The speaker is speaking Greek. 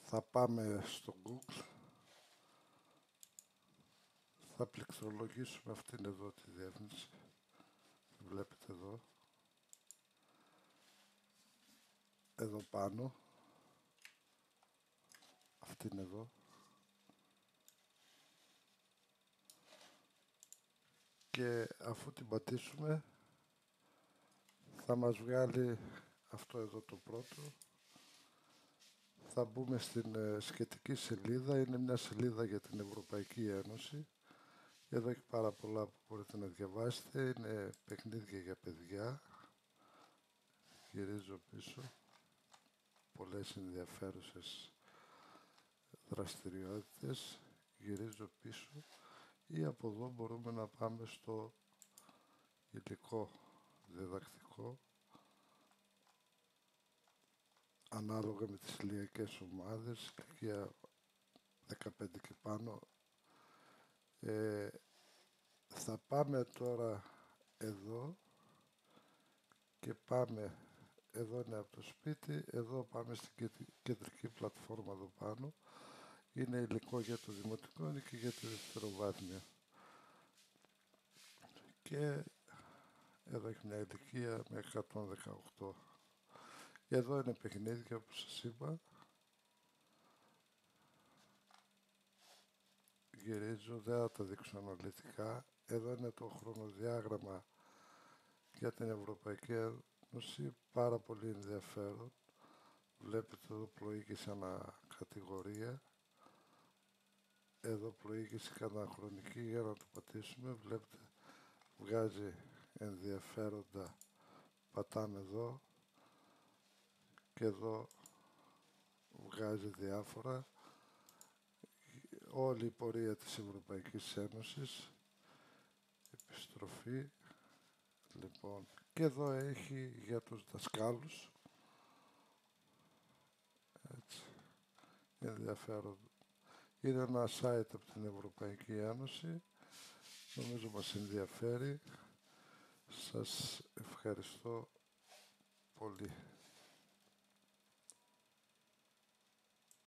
Θα πάμε στο Google, θα πληκτρολογήσουμε αυτήν εδώ τη διεύθυνση, βλέπετε εδώ πάνω, αυτήν εδώ, και αφού την πατήσουμε θα μας βγάλει αυτό εδώ το πρώτο. Θα μπούμε στην σχετική σελίδα, είναι μια σελίδα για την Ευρωπαϊκή Ένωση. Εδώ έχει πάρα πολλά που μπορείτε να διαβάσετε, είναι παιχνίδια για παιδιά. Γυρίζω πίσω, πολλές ενδιαφέρουσες δραστηριότητες. Γυρίζω πίσω ή από εδώ μπορούμε να πάμε στο υλικό διδακτικό, ανάλογα με τις ηλικιακές ομάδες, ηλικία 15 και πάνω. Θα πάμε τώρα εδώ και πάμε, εδώ είναι από το σπίτι, εδώ πάμε στην κεντρική πλατφόρμα εδώ πάνω. Είναι υλικό για το δημοτικό, είναι και για τη δευτεροβάθμια. Και εδώ έχει μια ηλικία με 118. Εδώ είναι παιχνίδια όπως σας είπα. Γυρίζω, δεν θα τα δείξω αναλυτικά. Εδώ είναι το χρονοδιάγραμμα για την Ευρωπαϊκή Ένωση, πάρα πολύ ενδιαφέρον. Βλέπετε εδώ πλοήγηση ανά κατηγορία. Εδώ πλοήγηση καναχρονική, για να το πατήσουμε. Βλέπετε, βγάζει ενδιαφέροντα. Πατάμε εδώ και εδώ βγάζει διάφορα. Όλη η πορεία της Ευρωπαϊκής Ένωσης, επιστροφή, λοιπόν, και εδώ έχει για τους δασκάλους, έτσι, ενδιαφέρον. Είναι ένα site από την Ευρωπαϊκή Ένωση, νομίζω μας ενδιαφέρει. Σας ευχαριστώ πολύ.